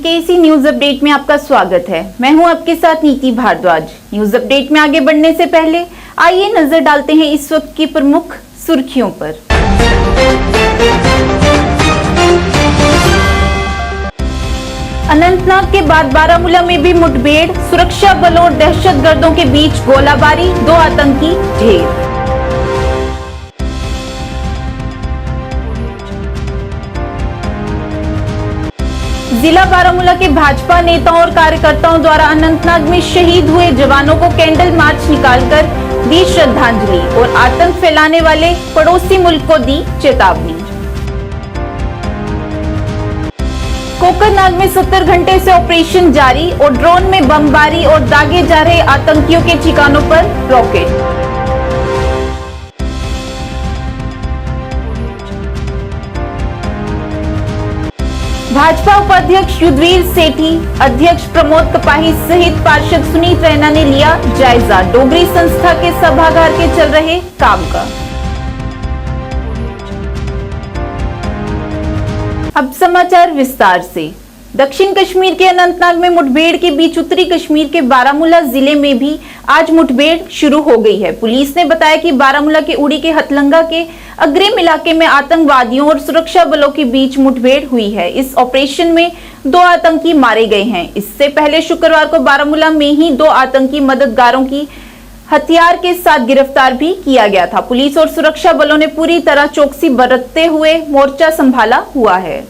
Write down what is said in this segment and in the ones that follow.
BKC news update में आपका स्वागत है। मैं हूं आपके साथ नीति भारद्वाज। न्यूज अपडेट में आगे बढ़ने से पहले आइए नजर डालते हैं इस वक्त की प्रमुख सुर्खियों पर। अनंतनाग के बाद बारामूला में भी मुठभेड़, सुरक्षा बलों और दहशतगर्दों के बीच गोलाबारी, 2 आतंकी ढेर। जिला बारामूला के भाजपा नेताओं और कार्यकर्ताओं द्वारा अनंतनाग में शहीद हुए जवानों को कैंडल मार्च निकालकर दी श्रद्धांजलि और आतंक फैलाने वाले पड़ोसी मुल्क को दी चेतावनी। कोकरनाग में 70 घंटे से ऑपरेशन जारी और ड्रोन में बमबारी और दागे जा रहे आतंकियों के ठिकानों पर रॉकेट। भाजपा उपाध्यक्ष युद्धवीर सेठी, अध्यक्ष प्रमोद कपाही सहित पार्षद सुनीत रैना ने लिया जायजा डोगरी संस्था के सभागार के चल रहे काम का। अब समाचार विस्तार से। दक्षिण कश्मीर के अनंतनाग में मुठभेड़ के बीच उत्तरी कश्मीर के बारामूला जिले में भी आज मुठभेड़ शुरू हो गई है। पुलिस ने बताया कि बारामूला के उड़ी के हथलंगा के अग्रिम इलाके में आतंकवादियों और सुरक्षा बलों के बीच मुठभेड़ हुई है। इस ऑपरेशन में 2 आतंकी मारे गए हैं। इससे पहले शुक्रवार को बारामूला में ही 2 आतंकी मददगारों की हथियार के साथ गिरफ्तार भी किया गया था। पुलिस और सुरक्षा बलों ने पूरी तरह चौकसी बरतते हुए मोर्चा संभाला हुआ है।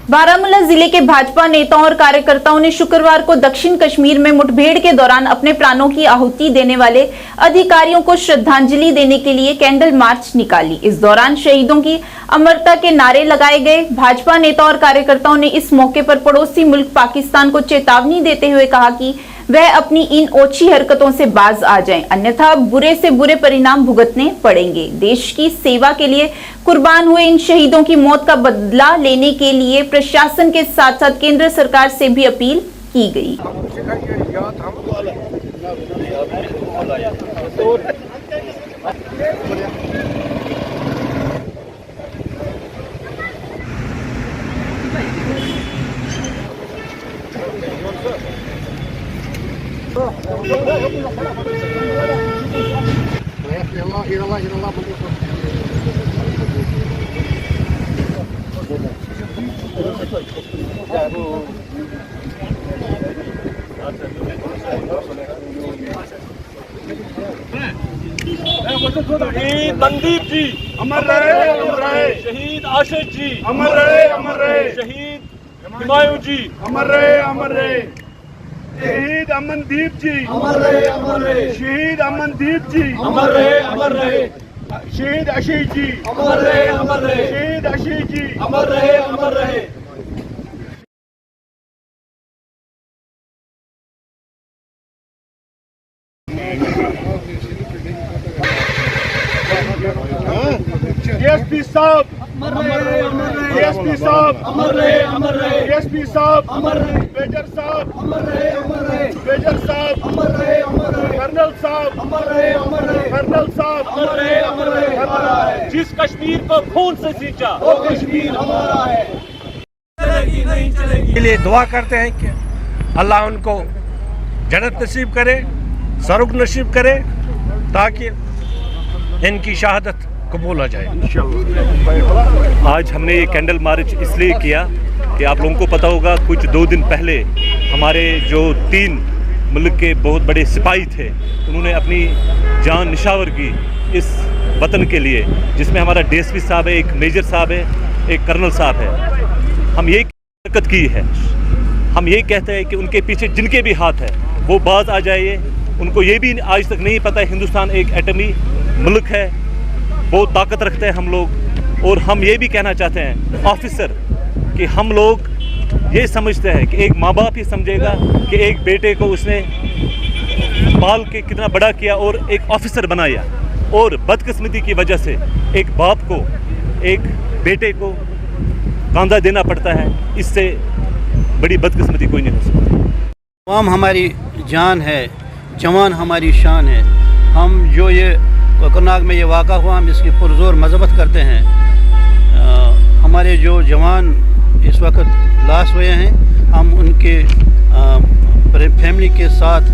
बारामूला जिले के भाजपा नेताओं और कार्यकर्ताओं ने शुक्रवार को दक्षिण कश्मीर में मुठभेड़ के दौरान अपने प्राणों की आहुति देने वाले अधिकारियों को श्रद्धांजलि देने के लिए कैंडल मार्च निकाली। इस दौरान शहीदों की अमरता के नारे लगाए गए। भाजपा नेता और कार्यकर्ताओं ने इस मौके पर पड़ोसी मुल्क पाकिस्तान को चेतावनी देते हुए कहा कि वह अपनी इन ओछी हरकतों से बाज आ जाएं, अन्यथा बुरे से बुरे परिणाम भुगतने पड़ेंगे। देश की सेवा के लिए कुर्बान हुए इन शहीदों की मौत का बदला लेने के लिए प्रशासन के साथ साथ केंद्र सरकार से भी अपील की गई। शहीद मनदीप जी अमर रहे, अमर रहे। शहीद आशीष जी अमर रहे, अमर रहे। शहीद हुमायूं जी अमर रहे, अमर रहे। शहीद अमनदीप जी अमर रहे, अमर रहे। शहीद अमनदीप जी अमर रहे, अमर रहे। शहीद आशीष जी अमर रहे, अमर रहे। शहीद आशीष जी अमर रहे, अमर रहे। डीएसपी साहब अमर रहे, अमर रहे। डीएसपी साहब अमर रहे, अमर रहे। डीएसपी साहब अमर रहे। मेजर साहब अमर रहे, अमर रहे। मेजर साहब अमर रहे, अमर रहे। कर्नल साहब अमर रहे, अमर रहे। कर्नल साहब अमर रहे, अमर रहे। हमारा है जिस कश्मीर को खून से सींचा वो कश्मीर हमारा है। चलेगी नहीं चलेगी। के लिए दुआ करते हैं कि अल्लाह उनको जन्नत नसीब करे, सरुग नसीब करे, ताकि इनकी शहादत कबूल हो जाए। आज हमने ये कैंडल मार्च इसलिए किया कि आप लोगों को पता होगा कुछ 2 दिन पहले हमारे जो 3 मुल्क के बहुत बड़े सिपाही थे उन्होंने अपनी जान निशावर की इस वतन के लिए, जिसमें हमारा डीएसपी साहब है, एक मेजर साहब है, एक कर्नल साहब है। हम ये हरकत की है, हम ये कहते हैं कि उनके पीछे जिनके भी हाथ है वो बाज आ जाइए। उनको ये भी आज तक नहीं पता है हिंदुस्तान एक एटमी मुल्क है, बहुत ताकत रखते हैं हम लोग। और हम ये भी कहना चाहते हैं ऑफिसर कि हम लोग ये समझते हैं कि एक माँ बाप ही समझेगा कि एक बेटे को उसने पाल के कितना बड़ा किया और एक ऑफिसर बनाया, और बदकिस्मती की वजह से एक बाप को, एक बेटे को कांधा देना पड़ता है। इससे बड़ी बदकिस्मती कोई नहीं हो सकती। तमाम हमारी जान है, जवान हमारी शान है। हम जो ये कोकरनाग में ये वाक़ा हुआ, हम इसकी पुरजोर मज़म्मत करते हैं। हमारे जो जवान इस वक्त लाश हुए हैं, हम उनके फैमिली के साथ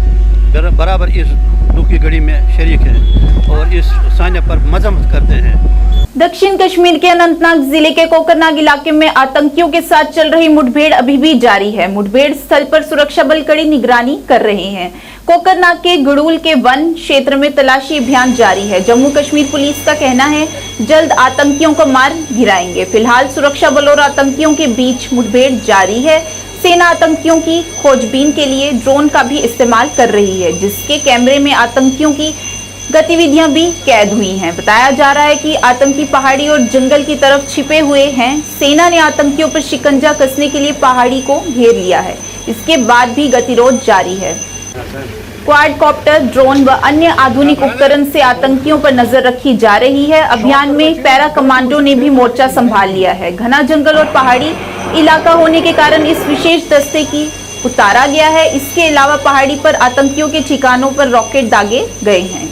बराबर इस दुख की घड़ी में शरीक हैं और इस सान्य पर मज़म्मत करते हैं। दक्षिण कश्मीर के अनंतनाग जिले के कोकरनाग इलाके में आतंकियों के साथ चल रही मुठभेड़ अभी भी जारी है। मुठभेड़ स्थल पर सुरक्षा बल कड़ी निगरानी कर रहे हैं। कोकरनाग के गुड़ूल के वन क्षेत्र में तलाशी अभियान जारी है। जम्मू कश्मीर पुलिस का कहना है जल्द आतंकियों को मार गिराएंगे। फिलहाल सुरक्षा बल और आतंकियों के बीच मुठभेड़ जारी है। सेना आतंकियों की खोजबीन के लिए ड्रोन का भी इस्तेमाल कर रही है, जिसके कैमरे में आतंकियों की गतिविधियां भी कैद हुई हैं। बताया जा रहा है कि आतंकी पहाड़ी और जंगल की तरफ छिपे हुए हैं। सेना ने आतंकियों पर शिकंजा कसने के लिए पहाड़ी को घेर लिया है। इसके बाद भी गतिरोध जारी है। क्वाडकॉप्टर, ड्रोन व अन्य आधुनिक उपकरण से आतंकियों पर नजर रखी जा रही है। अभियान में पैरा कमांडो ने भी मोर्चा संभाल लिया है। घना जंगल और पहाड़ी इलाका होने के कारण इस विशेष दस्ते की उतारा गया है। इसके अलावा पहाड़ी पर आतंकियों के ठिकानों पर रॉकेट दागे गए हैं।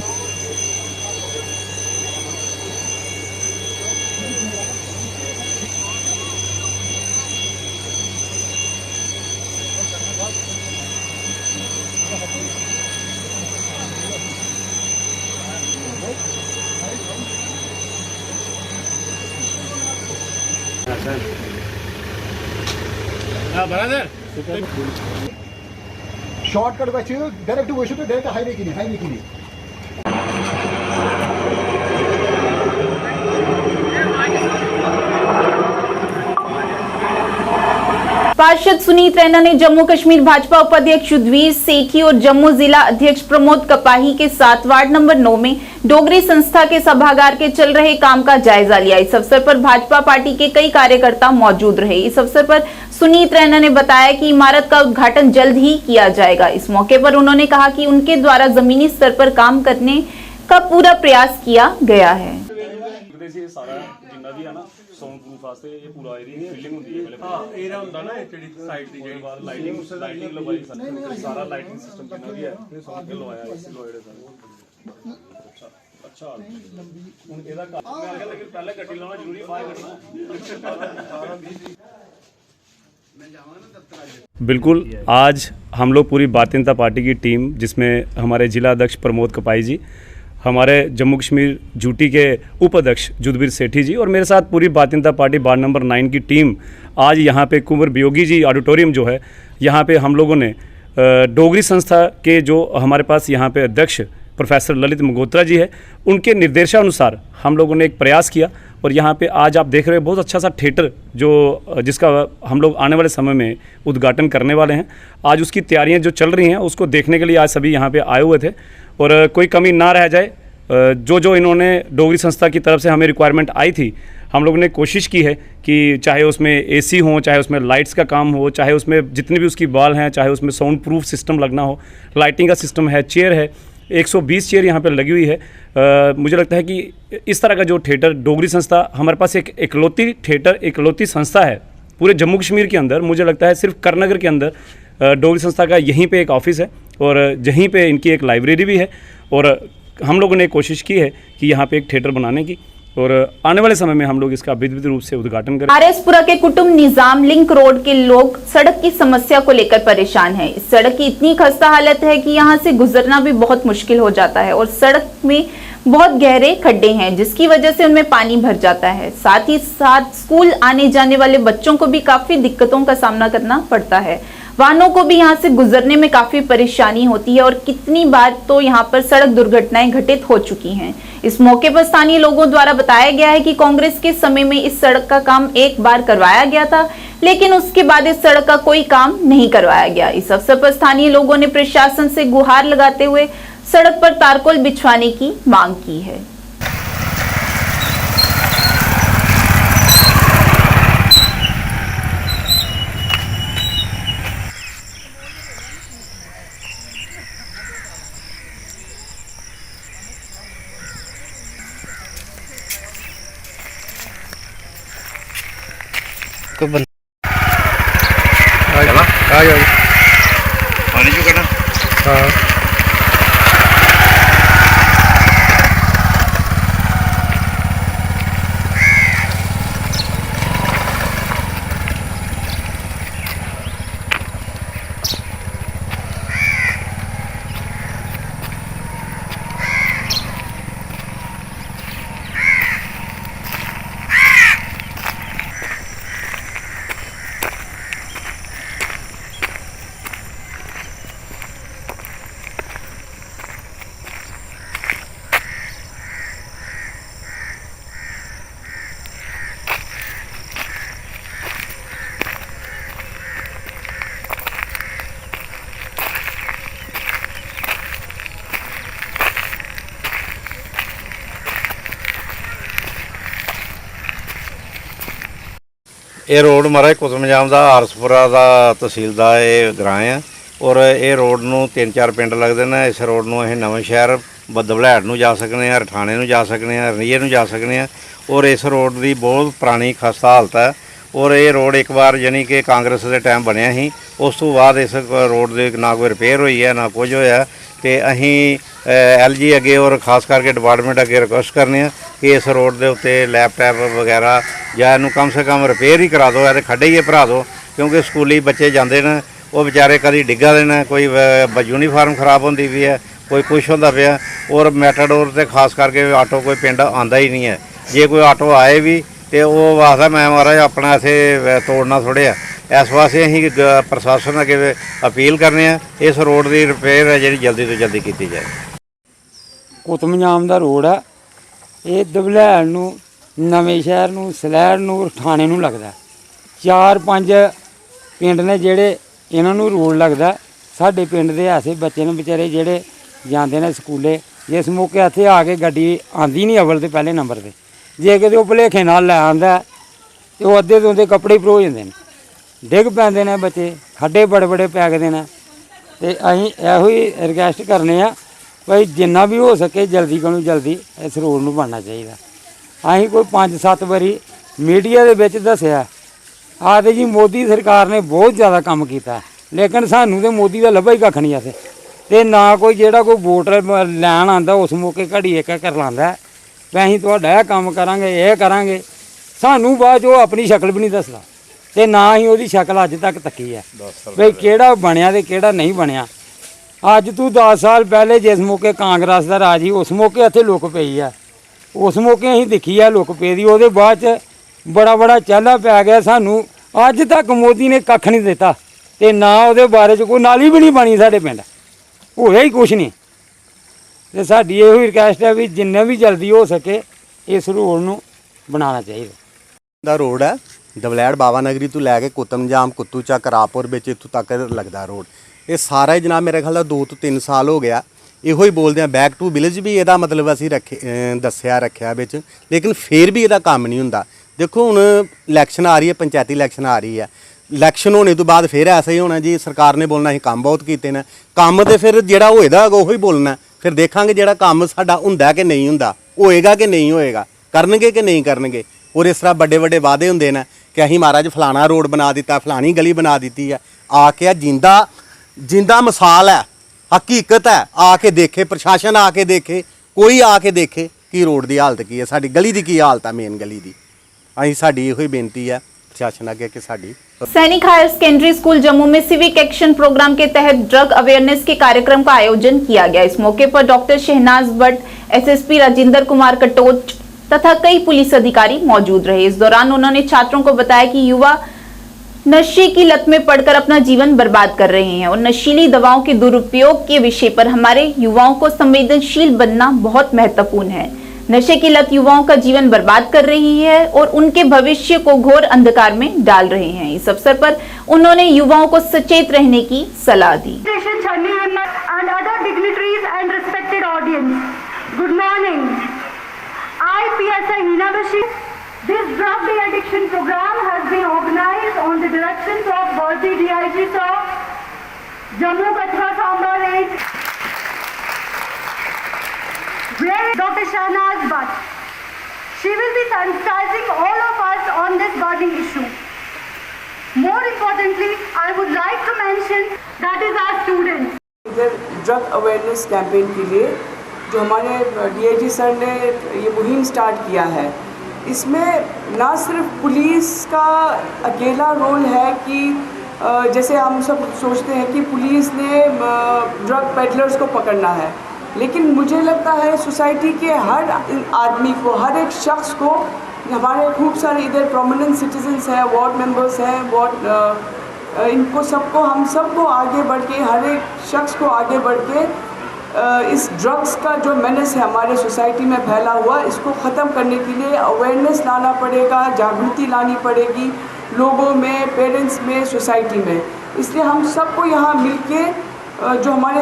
शॉर्टकट डायरेक्ट वैसे तो डायरेक्ट हाईवे की नहीं। पार्षद सुनीत रैना ने जम्मू कश्मीर भाजपा उपाध्यक्ष युद्धवीर सेठी और जम्मू जिला अध्यक्ष प्रमोद कपाही के साथ वार्ड नंबर 9 में डोगरी संस्था के सभागार के चल रहे काम का जायजा लिया। इस अवसर पर भाजपा पार्टी के कई कार्यकर्ता मौजूद रहे। इस अवसर पर सुनीत रैना ने बताया कि इमारत का उद्घाटन जल्द ही किया जाएगा। इस मौके पर उन्होंने कहा कि उनके द्वारा जमीनी स्तर पर काम करने का पूरा प्रयास किया गया है। ਸਾਊਂਡ ਪ੍ਰੂਫ ਵਾਸਤੇ ਇਹ ਪੂਰਾ ਏਰੀਆ ਬਿਲਡਿੰਗ ਹੁੰਦੀ ਹੈ ਪਹਿਲੇ ਹਾਂ ਏਰੀਆ ਹੁੰਦਾ ਨਾ ਜਿਹੜੀ ਸਾਈਡ ਦੀ ਜਿਹੜੀ ਬਾਹਰ ਲਾਈਟਿੰਗ ਲਵਾਈ ਸਾਰਾ ਲਾਈਟਿੰਗ ਸਿਸਟਮ ਕਿੰਨਾ ਵੀ ਹੈ ਸਾਊਂਡ ਲਵਾਇਆ ਇਸ ਲੋਇਡ ਸਰ अच्छा ਹੁਣ ਇਹਦਾ ਕੰਮ ਮੈਂ ਕਹਿੰਦਾ ਲੇਕਿਨ ਪਹਿਲੇ ਗੱਡੀ ਲਾਉਣਾ ਜ਼ਰੂਰੀ ਬਾਹਰ ਕੱਢਣਾ बिल्कुल। आज हम लोग पूरी भारतीय जनता पार्टी की टीम, जिसमें हमारे जिला अध्यक्ष प्रमोद कपाई जी, हमारे जम्मू कश्मीर यूटी के उपाध्यक्ष युद्धवीर सेठी जी और मेरे साथ पूरी Bharatiya Janata party ward number 9 की टीम आज यहाँ पे कुंवर वियोगी जी ऑडिटोरियम जो है, यहाँ पे हम लोगों ने डोगरी संस्था के जो हमारे पास यहाँ पे अध्यक्ष प्रोफेसर ललित मंगोत्रा जी है, उनके निर्देशानुसार हम लोगों ने एक प्रयास किया और यहाँ पे आज आप देख रहे हो बहुत अच्छा सा थिएटर जो जिसका हम लोग आने वाले समय में उद्घाटन करने वाले हैं। आज उसकी तैयारियाँ जो चल रही हैं उसको देखने के लिए आज सभी यहाँ पे आए हुए थे और कोई कमी ना रह जाए। जो इन्होंने डोगरी संस्था की तरफ से हमें रिक्वायरमेंट आई थी, हम लोगों ने कोशिश की है कि चाहे उसमें एसी हो, चाहे उसमें लाइट्स का काम हो, चाहे उसमें जितनी भी उसकी वॉल हैं, चाहे उसमें साउंड प्रूफ सिस्टम लगना हो, लाइटिंग का सिस्टम है, चेयर है, 120 चेयर यहाँ पे लगी हुई है। मुझे लगता है कि इस तरह का जो थिएटर डोगरी संस्था, हमारे पास एक इकलौती थिएटर, इकलौती संस्था है पूरे जम्मू कश्मीर के अंदर। मुझे लगता है सिर्फ करनगर के अंदर डोगरी संस्था का यहीं पे एक ऑफिस है और यहीं पे इनकी एक लाइब्रेरी भी है और हम लोगों ने कोशिश की है कि यहाँ पे एक थिएटर बनाने की और आने वाले समय में हम लोग इसका विधिवत रूप से उद्घाटन करें। आरएसपुरा के कुटुंब निजाम लिंक रोड के लोग सड़क की समस्या को लेकर परेशान हैं। इस सड़क की इतनी खस्ता हालत है कि यहां से गुजरना भी बहुत मुश्किल हो जाता है और सड़क में बहुत गहरे खड्डे हैं, जिसकी वजह से उनमें पानी भर जाता है। साथ ही साथ स्कूल आने जाने वाले बच्चों को भी काफी दिक्कतों का सामना करना पड़ता है। वाहनों को भी यहाँ से गुजरने में काफी परेशानी होती है और कितनी बार तो यहाँ पर सड़क दुर्घटनाएं घटित हो चुकी हैं। इस मौके पर स्थानीय लोगों द्वारा बताया गया है कि कांग्रेस के समय में इस सड़क का काम एक बार करवाया गया था, लेकिन उसके बाद इस सड़क का कोई काम नहीं करवाया गया। इस अवसर पर स्थानीय लोगों ने प्रशासन से गुहार लगाते हुए सड़क पर तारकोल बिछवाने की मांग की है। कोई बंद आ जाओ पानी जो करना हाँ ਇਹ ਰੋਡ ਮਹਾਰਾਜ ਕੁਤਮਜਾਮ ਦਾ ਆਰਸਪੁਰਾ ਦਾ ਤਹਿਸੀਲ ਦਾ ਇਹ ਗ੍ਰਾਂ ਆ ਔਰ ਇਹ ਰੋਡ ਨੂੰ 3-4 ਪਿੰਡ ਲੱਗਦੇ ਨੇ। ਇਸ ਰੋਡ ਨੂੰ ਅਸੀਂ ਨਵਾਂ ਸ਼ਹਿਰ ਬਦਬਲੈੜ ਨੂੰ ਜਾ ਸਕਨੇ ਆ, ਰਠਾਣੇ ਨੂੰ ਜਾ ਸਕਨੇ ਆ, ਰਣੀਏ ਨੂੰ ਜਾ ਸਕਨੇ ਆ ਔਰ ਇਸ ਰੋਡ ਦੀ ਬਹੁਤ ਪੁਰਾਣੀ ਖਸਤਾ ਹਾਲਤ ਹੈ ਔਰ ਇਹ ਰੋਡ ਇੱਕ ਵਾਰ ਯਾਨੀ ਕਿ ਕਾਂਗਰਸ ਦੇ ਟਾਈਮ ਬਣਿਆ ਸੀ। ਉਸ ਤੋਂ ਬਾਅਦ ਇਸ ਰੋਡ ਦੇ ਨਾ ਕੋਈ ਰਿਪੇਅਰ ਹੋਈ ਹੈ ਨਾ ਕੁਝ ਹੋਇਆ ਤੇ ਅਸੀਂ LG ਅੱਗੇ ਔਰ ਖਾਸ ਕਰਕੇ ਡਿਪਾਰਟਮੈਂਟ ਅੱਗੇ ਰਿਕੁਐਸਟ ਕਰਨੇ ਆ ਕਿ ਇਸ ਰੋਡ ਦੇ ਉੱਤੇ ਲੈਪਟਾਪ ਵਗੈਰਾ ਜਾਂ ਇਹਨੂੰ ਕਮ ਸੇ ਕਮ ਰਿਪੇਅਰ ਹੀ ਕਰਾ ਦਿਓ, ਇਹਦੇ ਖੱਡੇ ਹੀ ਭਰਾ ਦਿਓ ਕਿਉਂਕਿ ਸਕੂਲੀ ਬੱਚੇ ਜਾਂਦੇ ਨੇ ਉਹ ਵਿਚਾਰੇ ਕਦੀ ਡਿੱਗਾ ਦੇਣਾ, ਕੋਈ ਯੂਨੀਫਾਰਮ ਖਰਾਬ ਹੁੰਦੀ ਵੀ ਹੈ, ਕੋਈ ਕੁਛ ਹੁੰਦਾ ਪਿਆ ਔਰ ਮੈਟਾਡੋਰ ਤੇ ਖਾਸ ਕਰਕੇ ਆਟੋ ਕੋਈ ਪਿੰਡ ਆਂਦਾ ਹੀ ਨਹੀਂ ਹੈ। ਜੇ ਕੋਈ ਆਟੋ ਆਏ ਵੀ ਤੇ ਉਹ ਆਖਦਾ ਮੈਂ ਮਹਾਰਾਜ ਆਪਣਾ ਇੱਥੇ ਤੋੜਨਾ ਥੋੜ੍ਹੇ ਆ। ਇਸ ਵਾਸਤੇ ਅਸੀਂ ਪ੍ਰਸ਼ਾਸਨ ਅੱਗੇ ਅਪੀਲ ਕਰਨੇ ਆ ਇਸ ਰੋਡ ਦੀ ਰਿਪੇਅਰ ਹੈ ਜਿਹੜੀ ਜਲਦੀ ਤੋਂ ਜਲਦੀ ਕੀਤੀ ਜਾਏ। ਕੁਤਮਜਾਮ ਦਾ ਰੋਡ ਆ, ਇਹ ਦਬਲੈਲ ਨੂੰ, ਨਵੇਂ ਸ਼ਹਿਰ ਨੂੰ, ਸਲੈੜ ਨੂੰ, ਠਾਣੇ ਨੂੰ ਲੱਗਦਾ। 4-5 ਪਿੰਡ ਨੇ ਜਿਹੜੇ ਇਹਨਾਂ ਨੂੰ ਰੋਡ ਲੱਗਦਾ। ਸਾਡੇ ਪਿੰਡ ਦੇ ਐਸੇ ਬੱਚੇ ਨੇ ਵਿਚਾਰੇ ਜਿਹੜੇ ਜਾਂਦੇ ਨੇ ਸਕੂਲੇ, ਜਿਸ ਮੌਕੇ ਇੱਥੇ ਆ ਕੇ ਗੱਡੀ ਆਂਦੀ ਨਹੀਂ ਅਵਲ ਤੇ ਪਹਿਲੇ ਨੰਬਰ 'ਤੇ, ਜੇ ਕਿਤੇ ਉਹ ਭੁਲੇਖੇ ਨਾਲ ਲੈ ਆਂਦਾ ਤੇ ਉਹ ਅੱਧੇ ਤੋਂ ਅੱਧੇ ਕੱਪੜੇ ਭਰੋ ਜਾਂਦੇ ਨੇ, ਡਿੱਗ ਪੈਂਦੇ ਨੇ ਬੱਚੇ, ਖੱਡੇ ਬੜੇ ਬੜੇ ਪੈ ਗਏ ਨੇ। ਤੇ ਅਸੀਂ ਇਹੋ ਹੀ ਰਿਕੁਐਸਟ ਕਰਨੇ ਆ ਭਾਈ ਜਿੰਨਾ ਵੀ ਹੋ ਸਕੇ ਜਲਦੀ ਕੋਲੋਂ ਜਲਦੀ ਇਸ ਰੋਡ ਨੂੰ ਬਣਨਾ ਚਾਹੀਦਾ। ਅਸੀਂ ਕੋਈ 5-7 ਵਾਰੀ ਮੀਡੀਆ ਦੇ ਵਿੱਚ ਦੱਸਿਆ ਆਖਦੇ ਜੀ ਮੋਦੀ ਸਰਕਾਰ ਨੇ ਬਹੁਤ ਜ਼ਿਆਦਾ ਕੰਮ ਕੀਤਾ, ਲੇਕਿਨ ਸਾਨੂੰ ਤੇ ਮੋਦੀ ਦਾ ਲੱਭਾ ਹੀ ਕੱਖ ਨਹੀਂ ਇੱਥੇ। ਤੇ ਨਾ ਕੋਈ ਜਿਹੜਾ ਕੋਈ ਵੋਟ ਲੈਣ ਆਉਂਦਾ ਉਸ ਮੌਕੇ ਘੜੀ ਇੱਕ ਕਰ ਲਾਂਦਾ ਵੀ ਅਸੀਂ ਤੁਹਾਡਾ ਇਹ ਕੰਮ ਕਰਾਂਗੇ, ਇਹ ਕਰਾਂਗੇ। ਸਾਨੂੰ ਬਾਅਦ 'ਚ ਉਹ ਆਪਣੀ ਸ਼ਕਲ ਵੀ ਨਹੀਂ ਦੱਸਦਾ ਤੇ ਨਾ ਹੀ ਉਹਦੀ ਸ਼ਕਲ ਅੱਜ ਤੱਕ ਤੱਕੀ ਹੈ ਵੀ ਕਿਹੜਾ ਬਣਿਆ ਤੇ ਕਿਹੜਾ ਨਹੀਂ ਬਣਿਆ। ਅੱਜ ਤੋਂ 10 ਸਾਲ ਪਹਿਲੇ ਜਿਸ ਮੌਕੇ ਕਾਂਗਰਸ ਦਾ ਰਾਜ ਸੀ ਉਸ ਮੌਕੇ ਇੱਥੇ ਲੁੱਕ ਪਈ ਆ, ਉਸ ਮੌਕੇ ਅਸੀਂ ਦੇਖੀ ਆ ਲੁੱਕ ਪਈ ਦੀ। ਉਹਦੇ ਬਾਅਦ 'ਚ ਬੜਾ ਚਾਲਾ ਪੈ ਗਿਆ। ਸਾਨੂੰ ਅੱਜ ਤੱਕ ਮੋਦੀ ਨੇ ਕੱਖ ਨਹੀਂ ਦਿੱਤਾ ਤੇ ਨਾ ਉਹਦੇ ਬਾਰੇ 'ਚ ਕੋਈ ਨਾਲੀ ਵੀ ਨਹੀਂ ਬਣੀ। ਸਾਡੇ ਪਿੰਡ ਹੋਇਆ ਹੀ ਕੁਛ ਨਹੀਂ। ਤੇ ਸਾਡੀ ਇਹੋ ਰਿਕੁਐਸਟ ਹੈ ਵੀ ਜਿੰਨਾ ਵੀ ਜਲਦੀ ਹੋ ਸਕੇ ਇਸ ਰੋਡ ਨੂੰ ਬਣਾਉਣਾ ਚਾਹੀਦਾ। ਦਾ ਰੋਡ ਹੈ ਦਬਲੈੜ ਬਾਵਾ ਨਗਰੀ ਤੋਂ ਲੈ ਕੇ ਕੁਤਮਜਾਮ, ਕੁੱਤੂ ਚੱਕ, ਰਾਪੁਰ ਵਿੱਚ ਇੱਥੋਂ ਤੱਕ ਲੱਗਦਾ ਰੋਡ। ਇਹ ਸਾਰਾ ਹੀ ਜਨਾਬ ਮੇਰੇ ਖਿਆਲ ਦਾ 2 ਤੋਂ 3 ਸਾਲ ਹੋ ਗਿਆ ਇਹੋ ਹੀ ਬੋਲਦੇ ਆ। ਬੈਕ ਟੂ ਵਿਲੇਜ ਵੀ ਇਹਦਾ ਮਤਲਬ ਅਸੀਂ ਰੱਖਿਆ ਵਿੱਚ, ਲੇਕਿਨ ਫਿਰ ਵੀ ਇਹਦਾ ਕੰਮ ਨਹੀਂ ਹੁੰਦਾ। ਦੇਖੋ ਹੁਣ ਇਲੈਕਸ਼ਨ ਆ ਰਹੀ ਹੈ, ਪੰਚਾਇਤੀ ਇਲੈਕਸ਼ਨ ਆ ਰਹੀ ਹੈ, ਇਲੈਕਸ਼ਨ ਹੋਣੇ ਤੋਂ ਬਾਅਦ ਫਿਰ ਐਸਾ ਹੀ ਹੋਣਾ ਜੀ ਸਰਕਾਰ ਨੇ ਬੋਲਣਾ ਅਸੀਂ ਕੰਮ ਬਹੁਤ ਕੀਤੇ ਨੇ। ਕੰਮ ਤੇ ਫਿਰ ਜਿਹੜਾ ਹੋਏਦਾ ਉਹ ਹੀ ਬੋਲਣਾ। ਫਿਰ ਦੇਖਾਂਗੇ ਜਿਹੜਾ ਕੰਮ ਸਾਡਾ ਹੁੰਦਾ ਕਿ ਨਹੀਂ ਹੁੰਦਾ, ਹੋਏਗਾ ਕਿ ਨਹੀਂ ਹੋਏਗਾ, ਕਰਨਗੇ ਕਿ ਨਹੀਂ ਕਰਨਗੇ। ਔਰ ਇਸ ਤਰ੍ਹਾਂ ਵੱਡੇ ਵਾਅਦੇ ਹੁੰਦੇ ਨੇ ਕਿ ਅਸੀਂ ਮਹਾਰਾਜ ਫਲਾਣਾ ਰੋਡ ਬਣਾ ਦਿੱਤਾ, ਫਲਾਣੀ ਗਲੀ ਬਣਾ ਦਿੱਤੀ ਹੈ। ਆ ਕੇ ਜਿੰਦਾ ਮਿਸਾਲ ਹੈ, ਹਕੀਕਤ ਹੈ। ਆ ਕੇ ਦੇਖੇ ਪ੍ਰਸ਼ਾਸਨ, ਆ ਕੇ ਦੇਖੇ, ਕੋਈ ਆ ਕੇ ਦੇਖੇ ਕਿ ਰੋਡ ਦੀ ਹਾਲਤ ਕੀ ਹੈ, ਸਾਡੀ ਗਲੀ ਦੀ ਕੀ ਹਾਲਤ ਹੈ, ਮੇਨ ਗਲੀ ਦੀ। ਅਸੀਂ ਸਾਡੀ ਇਹੋ ਹੀ ਬੇਨਤੀ है प्रशासन आगे कि साड़ी। सैनिक हायर सेकेंडरी स्कूल जम्मू में सिविक एक्शन प्रोग्राम के तहत ड्रग अवेयरनेस के कार्यक्रम का आयोजन किया गया। इस मौके पर डॉक्टर शहनाज भट्ट, SSP राजेंद्र कुमार कटोच तथा कई पुलिस अधिकारी मौजूद रहे। इस दौरान उन्होंने छात्रों को बताया कि युवा नशे की लत में पड़कर अपना जीवन बर्बाद कर रहे हैं और नशीली दवाओं के दुरुपयोग के विषय पर हमारे युवाओं को संवेदनशील बनना बहुत महत्वपूर्ण है। नशे की लत युवाओं का जीवन बर्बाद कर रही है और उनके भविष्य को घोर अंधकार में डाल रहे हैं। इस अवसर पर उन्होंने युवाओं को सचेत रहने की सलाह दी। And other dignitaries and respected audience, good morning. I, PSI Hina Bashir. This drug de-addiction program has been organized on the directions of worthy DIG Sir, Jammu Kashmir Samba Range, where Dr. Shahnaz Bhatt. She will be sensitizing all of us on this burning issue. More importantly, I would like to mention that is our students. इधर drug awareness campaign के लिए जो हमारे DIG sir ने ये मुहिम start किया है, इसमें ना सिर्फ पुलिस का अकेला रोल है कि जैसे हम सब सोचते हैं कि पुलिस ने ड्रग पेडलर्स को पकड़ना है, लेकिन मुझे लगता है सोसाइटी के हर आदमी को, हर एक शख्स को, हमारे खूब सारे इधर प्रोमिनेंट सिटीजन्स हैं, वार्ड मेंबर्स हैं, इनको सबको, हम सबको आगे बढ़ के, हर एक शख्स को आगे बढ़ के इस ड्रग्स का जो मेनेस है हमारे सोसाइटी में फैला हुआ, इसको ख़त्म करने के लिए अवेयरनेस लाना पड़ेगा, जागृति लानी पड़ेगी लोगों में, पेरेंट्स में, सोसाइटी में। इसलिए हम सबको यहाँ मिलके जो हमारे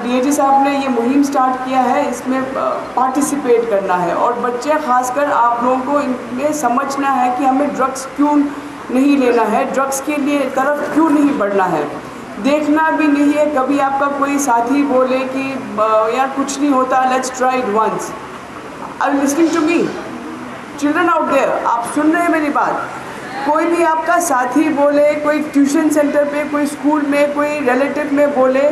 डीआईजी साहब ने ये मुहिम स्टार्ट किया है, इसमें पार्टिसिपेट करना है। और बच्चे खासकर आप लोगों को इनमें समझना है कि हमें ड्रग्स क्यों नहीं लेना है, ड्रग्स के लिए तरफ क्यों नहीं बढ़ना है। देखना भी नहीं है कभी आपका कोई साथी बोले कि यार कुछ नहीं होता, let's try it once. Are you listening to me? Children out there, आप सुन रहे हैं मेरी बात? कोई भी आपका साथी बोले, कोई ट्यूशन सेंटर पे, कोई स्कूल में, कोई रिलेटिव में बोले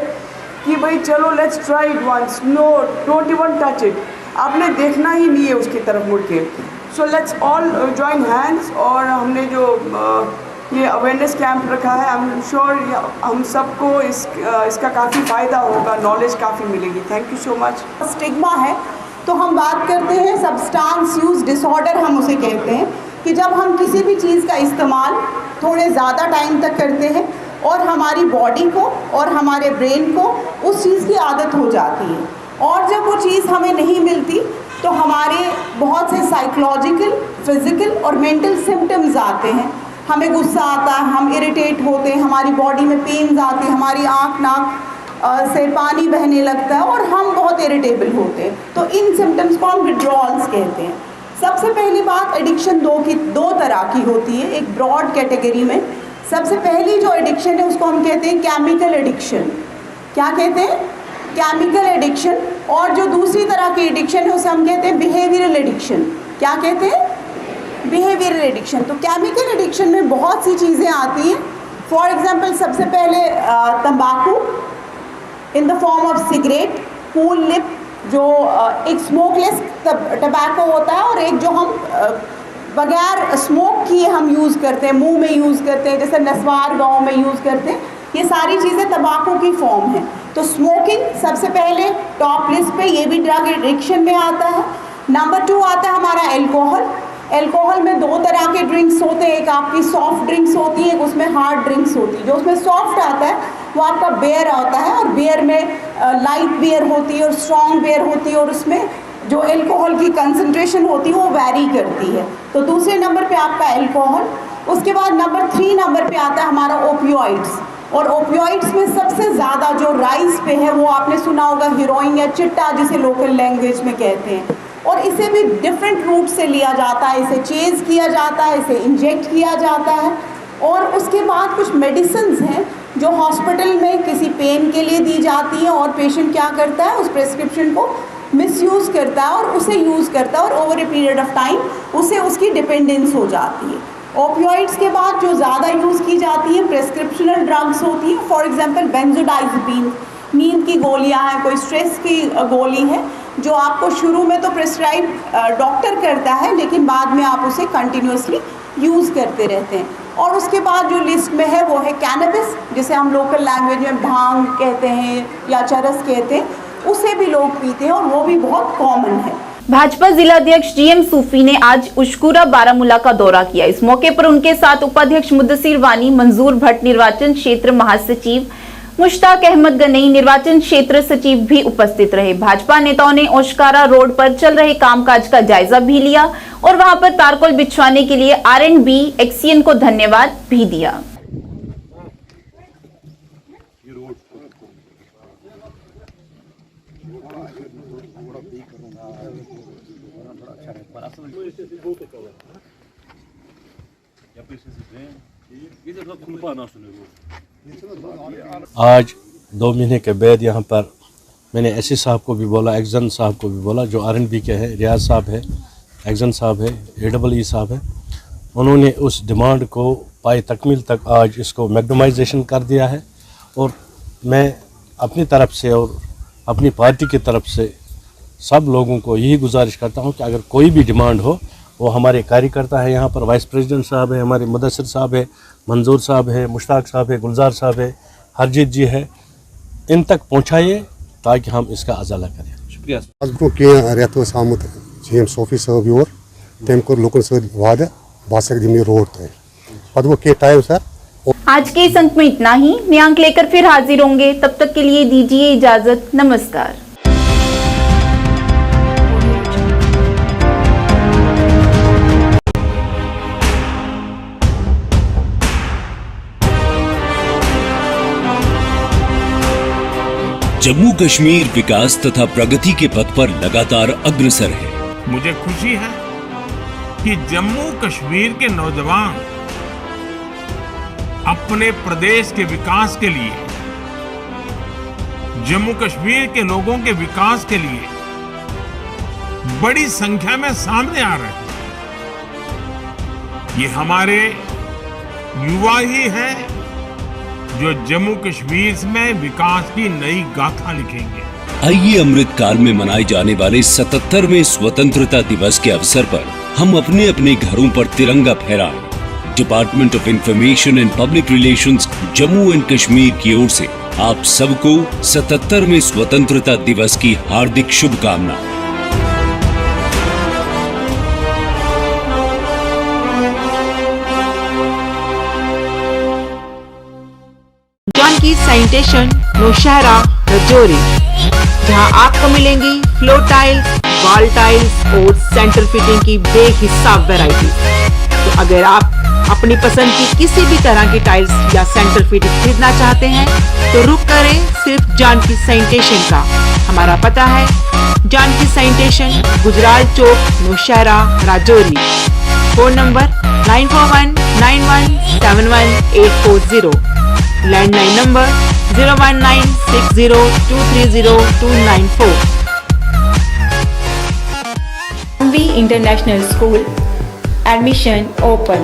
कि भाई चलो let's try it once, no, don't even touch it, आपने देखना ही नहीं है उसकी तरफ मुड़ के। So let's all join hands. और हमने जो ये अवेयरनेस कैंप रखा है, आई एम श्योर हम सबको इसका काफ़ी फ़ायदा होगा, नॉलेज काफ़ी मिलेगी। Thank you so much. Stigma है तो हम बात करते हैं सब्सटेंस यूज़ डिसऑर्डर, हम उसे कहते हैं कि जब हम किसी भी चीज़ का इस्तेमाल थोड़े ज़्यादा टाइम तक करते हैं और हमारी बॉडी को और हमारे ब्रेन को उस चीज़ की आदत हो जाती है, और जब वो चीज़ हमें नहीं मिलती तो हमारे बहुत से साइकोलॉजिकल, फिज़िकल और मेंटल सिम्टम्स आते हैं। हमें गुस्सा आता है, हम इरिटेट होते हैं, हमारी बॉडी में पेन्स आते हैं, हमारी आँख नाक से पानी बहने लगता है और हम बहुत इरिटेबल होते हैं। तो इन सिम्टम्स को हम विड्रॉल्स कहते हैं। सबसे पहली बात, एडिक्शन दो तरह की होती है एक ब्रॉड कैटेगरी में। सबसे पहली जो एडिक्शन है उसको हम कहते हैं केमिकल एडिक्शन। क्या कहते हैं? Chemical addiction. और जो दूसरी तरह की एडिक्शन है उसे हम कहते हैं बिहेवियरल एडिक्शन। क्या कहते हैं? Behavioural addiction. तो केमिकल एडिक्शन में बहुत सी चीज़ें आती हैं। फॉर एग्जांपल सबसे पहले तंबाकू in the form of cigarette, cool lip जो एक स्मोकलेस टबैको होता है, और एक जो हम बगैर स्मोक किए हम यूज़ करते हैं, मुंह में यूज़ करते हैं, जैसे नस्वार गाँव में यूज़ करते हैं। ये सारी चीज़ें तंबाकू की फॉर्म है। तो स्मोकिंग सबसे पहले टॉप लिस्ट पे, ये भी ड्रग एडिक्शन में आता है। नंबर 2 आता है हमारा एल्कोहल। एल्कोहल में दो तरह के ड्रिंक्स होते हैं, एक आपकी सॉफ्ट ड्रिंक्स होती है, एक उसमें हार्ड ड्रिंक्स होती है। जो उसमें सॉफ्ट आता है वो आपका बियर आता है, और बियर में लाइट बियर होती है और स्ट्रॉन्ग बियर होती है, और उसमें जो एल्कोहल की कंसंट्रेशन होती है वो वैरी करती है। तो दूसरे नंबर पे आपका एल्कोहल। उसके बाद नंबर 3 नंबर पे आता है हमारा ओपियोइड्स। और ओपियोइड्स में सबसे ज़्यादा जो राइज पे है वो आपने सुना होगा हीरोइन या चिट्टा, जिसे लोकल लैंग्वेज में कहते हैं। और इसे भी डिफरेंट रूट से लिया जाता है, इसे चेज़ किया जाता है, इसे इंजेक्ट किया जाता है। और उसके बाद कुछ मेडिसिन्स हैं जो हॉस्पिटल में किसी पेन के लिए दी जाती हैं, और पेशेंट क्या करता है, उस प्रेस्क्रिप्शन को मिसयूज़ करता है और उसे यूज़ करता है, और over a period of time उसे उसकी डिपेंडेंस हो जाती है। ओपियोइड्स के बाद जो ज़्यादा यूज़ की जाती है प्रेस्क्रिप्शनल ड्रग्स होती हैं। फॉर एग्जांपल बेंजोडाइज़ेपिन, नींद की गोलियां हैं, कोई स्ट्रेस की गोली है जो आपको शुरू में तो प्रिस्क्राइब डॉक्टर करता है, लेकिन बाद में आप उसे कंटिन्यूसली यूज़ करते रहते हैं। और उसके बाद जो लिस्ट में है वो है कैनबिस, जिसे हम लोकल लैंग्वेज में भांग कहते हैं या चरस कहते हैं, उसे भी लोग पीते हैं और वो भी बहुत कॉमन है। भाजपा जिला अध्यक्ष जीएम सूफी ने आज उशकुरा बारामूला का दौरा किया। इस मौके पर उनके साथ उपाध्यक्ष मुद्दसिर वानी, मंजूर भट्ट निर्वाचन क्षेत्र महासचिव, मुश्ताक अहमद गनई निर्वाचन क्षेत्र सचिव भी उपस्थित रहे। भाजपा नेताओं ने ओशकारा रोड पर चल रहे कामकाज का जायजा भी लिया और वहां पर तारकोल बिछवाने के लिए R&B एक्सियन को धन्यवाद भी दिया। आज 2 महीने के बाद यहाँ पर मैंने एससी साहब को भी बोला, एक्जन साहब को भी बोला, जो R&B के हैं, रियाज साहब है, एक्जन साहब है, AEE साहब है, उन्होंने उस डिमांड को पाए तकमील तक आज इसको मैग्डमाइजेशन कर दिया है। और मैं अपनी तरफ से और अपनी पार्टी की तरफ से सब लोगों को यही गुजारिश करता हूं कि अगर कोई भी डिमांड हो, वो हमारे कार्यकर्ता है, यहाँ पर वाइस प्रेसिडेंट साहब है, हमारे मुदस्सिर साहब है, मंजूर साहब है, मुश्ताक साहब है, गुलजार साहब है, हरजीत जी है, इन तक पहुँचाइए ताकि हम इसका अजाला करें। शुक्रिया। रेत आमुत CM सोफी साहब योर तम कोर लुकन सद वादा बस दिम रोड तय पद वो के टाइम सर। आज के इस अंक में इतना ही। नया अंक लेकर फिर हाजिर होंगे, तब तक के लिए दीजिए इजाजत। नमस्कार। जम्मू कश्मीर विकास तथा प्रगति के पथ पर लगातार अग्रसर है। मुझे खुशी है कि जम्मू कश्मीर के नौजवान अपने प्रदेश के विकास के लिए, जम्मू कश्मीर के लोगों के विकास के लिए बड़ी संख्या में सामने आ रहे हैं। ये हमारे युवा ही हैं जो जम्मू कश्मीर में विकास की नई गाथा लिखेंगे। आइए अमृत काल में मनाए जाने वाले 77वें स्वतंत्रता दिवस के अवसर पर हम अपने अपने घरों पर तिरंगा फहराएं। Department of information and public relations Jammu and Kashmir की ओर से आप सबको 77वें स्वतंत्रता दिवस की हार्दिक शुभकामनाएं। जानकी सैनिटेशन नौशहरा रजौरी, जहां आपको मिलेंगी फ्लोर टाइल्स, वॉल टाइल्स और सेंटर फिटिंग की बेहिसाब वैरायटी। तो अगर आप अपनी पसंद की किसी भी तरह की टाइल्स या सेंटर फिटिंग खरीदना चाहते हैं तो रुक करें सिर्फ जानकी सैनिटेशन का। हमारा पता है जानकी सैनिटेशन, गुजराल चौक, Naushahra, Rajouri. Phone number 9419171840। Landline number 01960230294। International School admission open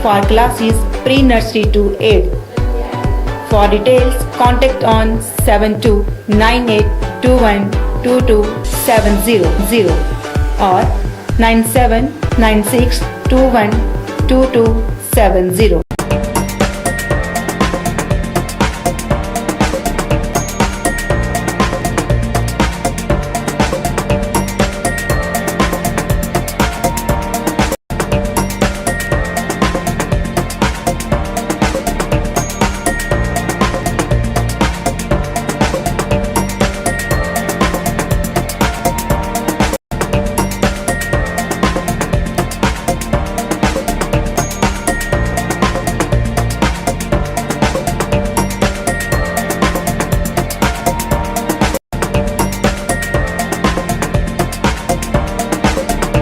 for classes pre-nursery to 8th. For details, contact on 7298212270 or 9796212270.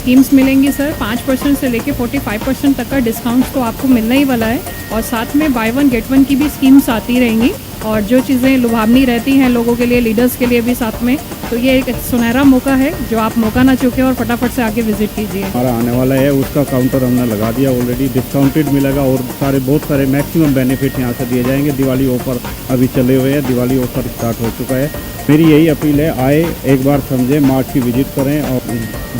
Schemes मिलेंगी सर। 5% से लेके 45% तक का डिस्काउंट तो आपको मिलने ही वाला है और साथ में बाय वन गेट वन की भी स्कीम्स आती रहेंगी और जो चीज़ें लुभावनी रहती हैं लोगों के लिए, लीडर्स के लिए भी साथ में, तो ये एक सुनहरा मौका है जो आप मौका ना चूकें और फटाफट से आके विजिट कीजिए। हमारा आने वाला है उसका काउंटर हमने लगा दिया ऑलरेडी, डिस्काउंटेड मिलेगा और बहुत सारे मैक्सिमम बेनिफिट यहाँ से दिए जाएंगे। दिवाली ऑफर अभी चले हुए हैं, दिवाली ऑफर स्टार्ट हो चुका है। मेरी यही अपील है, आए एक बार समझें, मार्च की विजिट करें और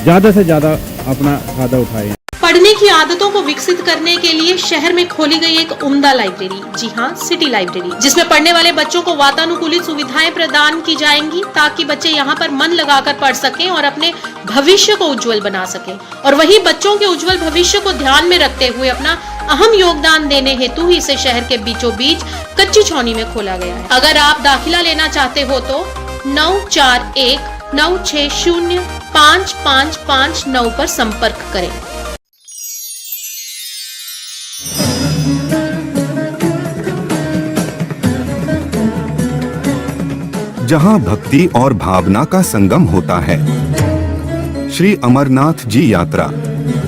ज़्यादा से ज़्यादा अपना फायदा उठाएं। पढ़ने की आदतों को विकसित करने के लिए शहर में खोली गई एक उम्दा लाइब्रेरी, जी हाँ, सिटी लाइब्रेरी, जिसमें पढ़ने वाले बच्चों को वातानुकूलित सुविधाएं प्रदान की जाएंगी ताकि बच्चे यहाँ पर मन लगाकर पढ़ सकें और अपने भविष्य को उज्जवल बना सकें। और वही बच्चों के उज्जवल भविष्य को ध्यान में रखते हुए अपना अहम योगदान देने हेतु ही इसे शहर के बीचों बीच कच्ची छौनी में खोला गया है। अगर आप दाखिला लेना चाहते हो तो 9419605559 पर संपर्क करें। जहां भक्ति और भावना का संगम होता है, श्री अमरनाथ जी यात्रा।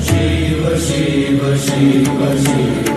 शिव शिव शिव शिव